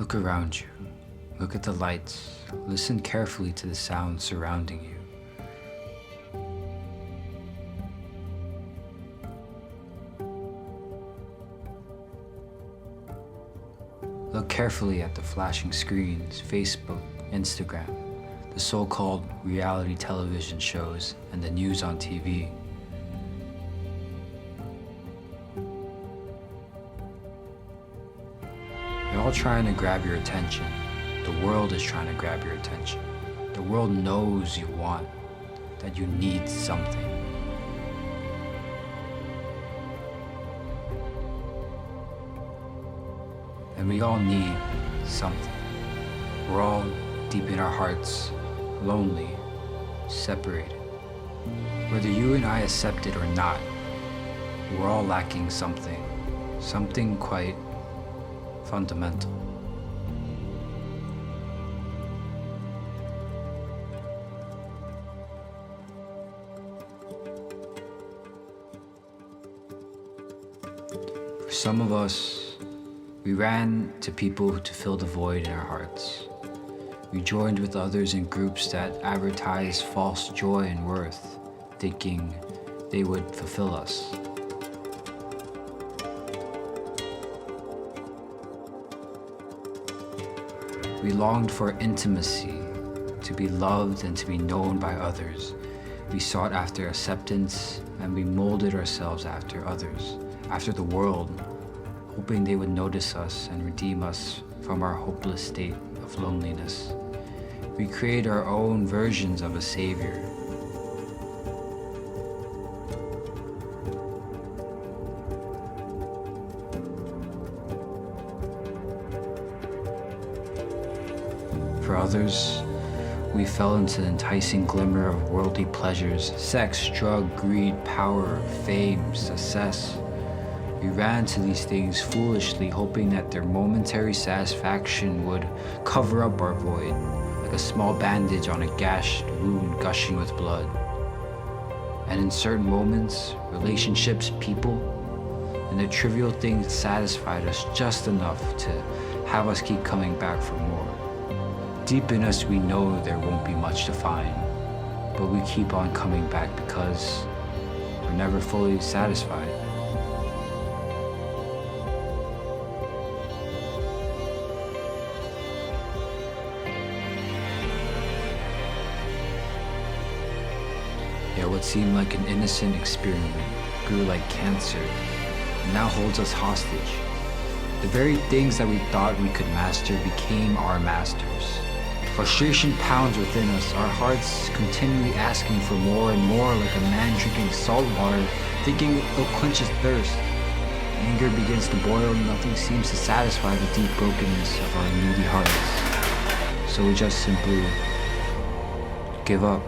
Look around you. Look at the lights. Listen carefully to the sounds surrounding you. Look carefully at the flashing screens, Facebook, Instagram, the so-called reality television shows, and the news on TV. They're all trying to grab your attention. The world is trying to grab your attention. The world knows you want, that you need something. And we all need something. We're all deep in our hearts, lonely, separated. Whether you and I accept it or not, we're all lacking something quite fundamental. For some of us, we ran to people to fill the void in our hearts. We joined with others in groups that advertised false joy and worth, thinking they would fulfill us. We longed for intimacy, to be loved and to be known by others. We sought after acceptance, and we molded ourselves after others, after the world, hoping they would notice us and redeem us from our hopeless state of loneliness. We create our own versions of a savior. For others, we fell into the enticing glimmer of worldly pleasures, sex, drug, greed, power, fame, success. We ran to these things foolishly, hoping that their momentary satisfaction would cover up our void, like a small bandage on a gashed wound gushing with blood. And in certain moments, relationships, people, and the trivial things satisfied us just enough to have us keep coming back for more. Deep in us, we know there won't be much to find, but we keep on coming back because we're never fully satisfied. Yet what seemed like an innocent experiment grew like cancer and now holds us hostage. The very things that we thought we could master became our masters. Frustration pounds within us, our hearts continually asking for more and more, like a man drinking salt water, thinking it'll quench his thirst. Anger begins to boil and nothing seems to satisfy the deep brokenness of our needy hearts. So we just simply give up.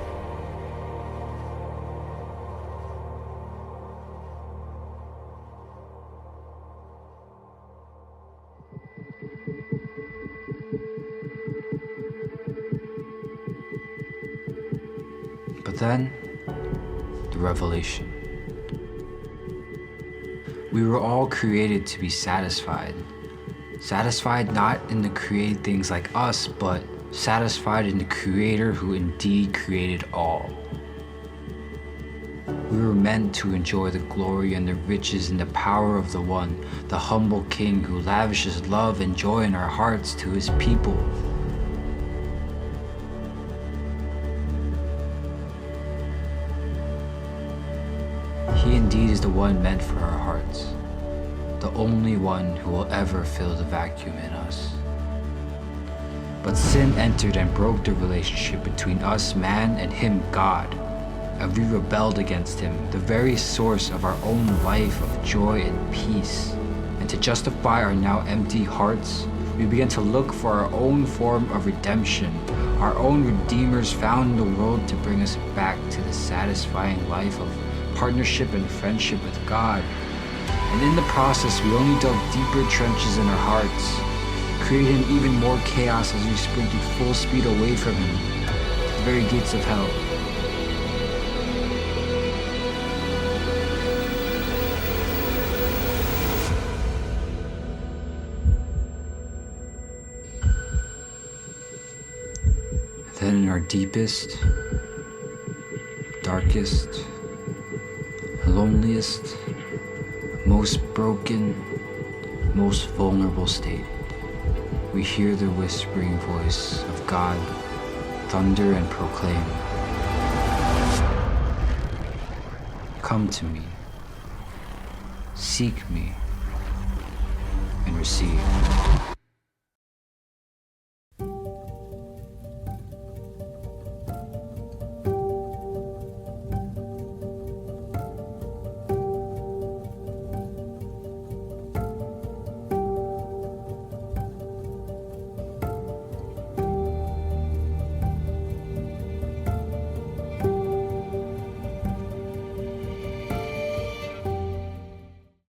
But then, the revelation. We were all created to be satisfied. Satisfied not in the created things like us, but satisfied in the Creator who indeed created all. We were meant to enjoy the glory and the riches and the power of the One, the humble King who lavishes love and joy in our hearts to His people. He indeed is the one meant for our hearts, the only one who will ever fill the vacuum in us. But sin entered and broke the relationship between us, man, and Him, God, and we rebelled against Him, the very source of our own life of joy and peace. And to justify our now empty hearts, we began to look for our own form of redemption, our own redeemers found in the world to bring us back to the satisfying life of partnership and friendship with God. And in the process, we only dug deeper trenches in our hearts, creating even more chaos as we sprinted full speed away from Him, to the very gates of hell. our deepest, darkest, loneliest, most broken, most vulnerable state, we hear the whispering voice of God thunder and proclaim, "Come to me, seek me, and receive."